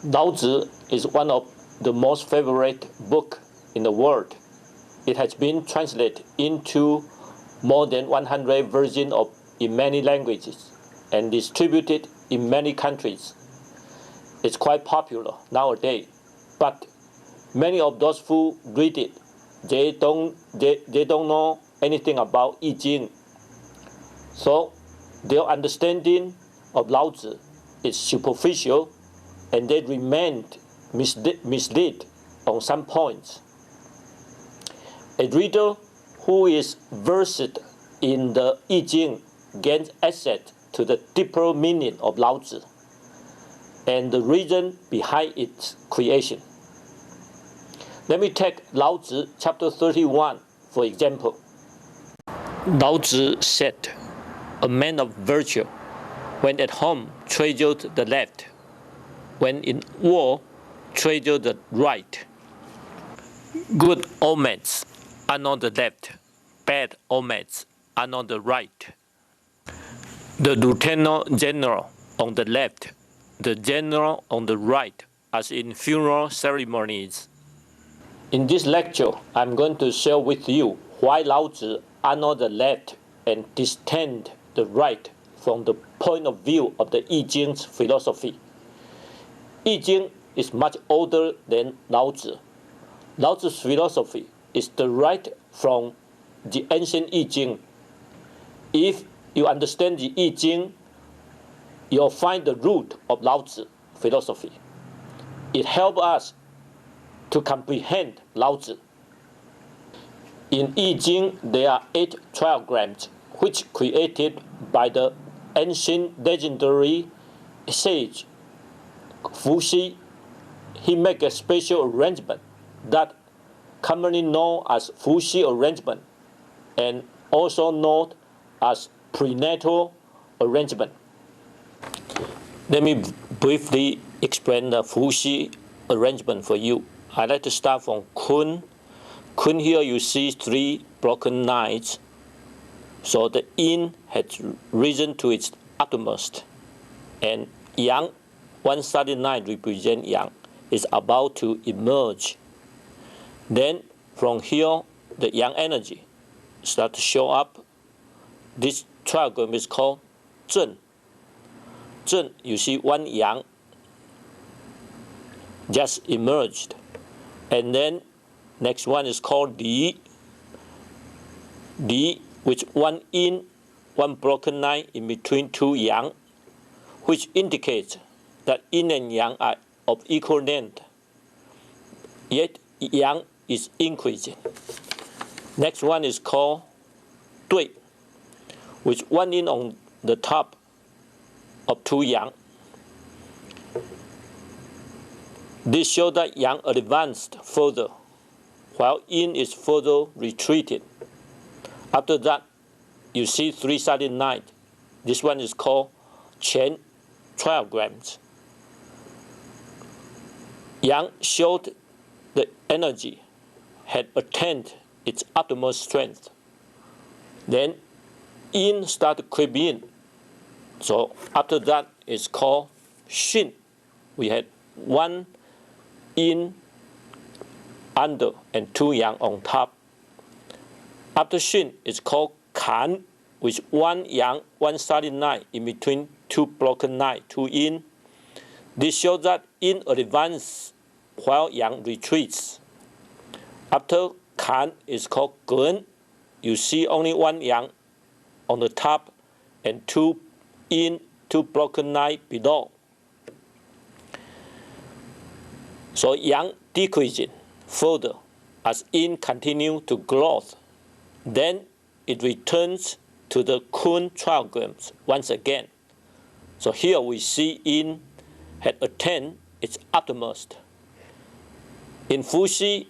Laotze is one of the most favorite books in the world. It has been translated into more than 100 versions in many languages and distributed in many countries. It's quite popular nowadays, but many of those who read it, they don't know anything about I-Ching. So their understanding of Laotze is superficial, and they remain misled on some points. A reader who is versed in the I-Ching gains access to the deeper meaning of Laotze and the reason behind its creation. Let me take Laotze chapter 31 for example. Laotze said, "A man of virtue, when at home, treasured the left. When in war, treasure the right. Good omens are on the left, bad omens are on the right. The lieutenant general on the left, the general on the right, as in funeral ceremonies." In this lecture, I'm going to share with you why Laotze honors the left and disdains the right from the point of view of the I-Ching's philosophy. I-Ching is much older than Laotze. Laotze's philosophy is derived from the ancient I-Ching. If you understand the I-Ching, you'll find the root of Laotze philosophy. It helps us to comprehend Laotze. In I-Ching, there are 8 trigrams which created by the ancient legendary sage Fuxi. He made a special arrangement that commonly known as Fuxi arrangement and also known as Pre-natal arrangement. Let me briefly explain the Fuxi arrangement for you. I'd like to start from Kun. Kun, here you see 3 broken lines. So the yin has risen to its uttermost, and yang, one-sided line represents yang, is about to emerge. Then from here, the yang energy starts to show up. This trigram is called zhen. Zhen, you see one yang just emerged. And then next one is called Li. Li, with one yin, one broken line in between 2 yang, which indicates that yin and yang are of equal length, yet yang is increasing. Next one is called Dui, with one yin on the top of 2 yang. This shows that yang advanced further, while yin is further retreated. After that, you see 3-sided line. This one is called Chen trigrams. Yang showed the energy had attained its utmost strength. Then yin started creeping in. So after that, it's called Xin. We had 1 yin under and 2 yang on top. After Xin, it's called Kan, with 1 yang, one-sided line in between 2 broken lines, 2 yin. This shows that yin advances while yang retreats. After Kan is called Gen. You see only 1 yang on the top and 2 yin, 2 broken lines below. So yang decreasing further as yin continue to grow. Then it returns to the Kun trigrams once again. So here we see yin had attained its utmost. In Fuxi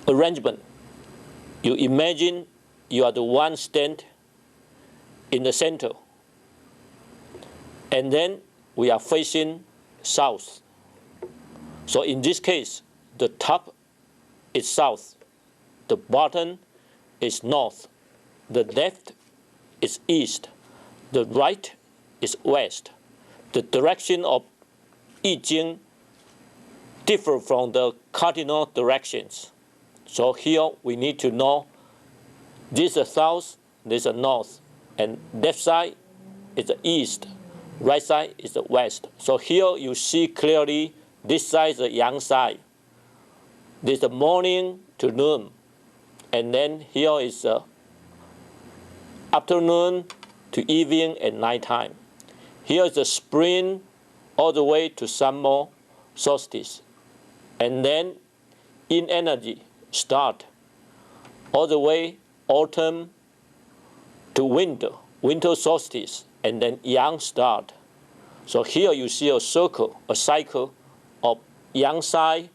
arrangement, you imagine you are the one stand in the center, and then we are facing south. So in this case, the top is south, the bottom is north, the left is east, the right is west, the direction of I-Ching differ from the cardinal directions. So here we need to know this is south, this is north, and left side is the east, right side is the west. So here you see clearly this side is the yang side. This is the morning to noon, and then here is the afternoon to evening and nighttime. Here is the spring all the way to summer solstice. And then in energy start all the way autumn to winter solstice, and then yang start. So here you see a circle, a cycle of yang side,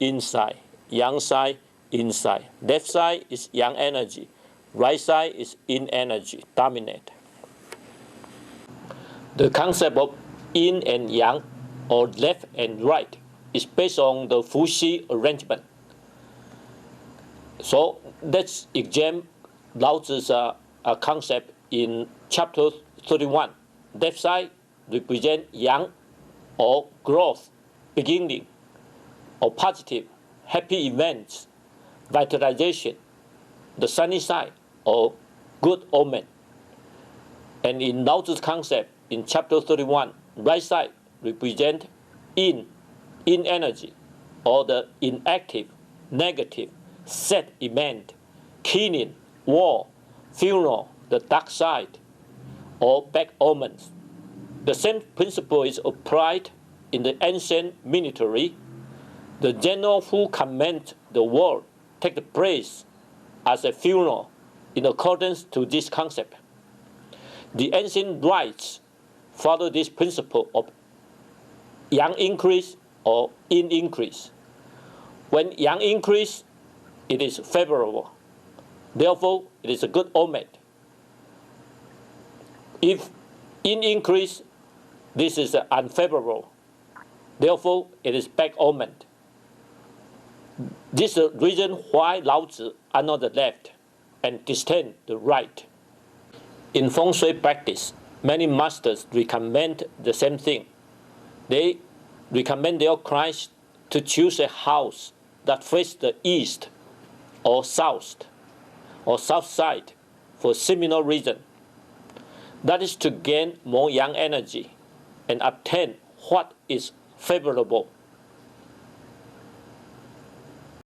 inside, yang side, inside. Left side is yang energy, right side is yin energy, dominate. The concept of yin and yang, or left and right, is based on the Fuxi arrangement. So let's examine Laotze's concept in chapter 31. Left side represents yang, or growth, beginning, or positive, happy events, vitalization. The sunny side, or good omen. And in Laotze's concept, in chapter 31, right side represents yin energy, or the inactive, negative, sad event, killing, war, funeral, the dark side, or bad omens. The same principle is applied in the ancient military. The general who commands the war takes the place as a funeral in accordance to this concept. The ancient rites follow this principle of yang increase or yin increase. When yang increase, it is favorable. Therefore, it is a good omen. If yin increase, this is unfavorable. Therefore, it is bad omen. This is the reason why Laotze honor the left and disdain the right. In feng shui practice, many masters recommend the same thing. They recommend their clients to choose a house that faces the east or south side for similar reason. That is to gain more yang energy and obtain what is favorable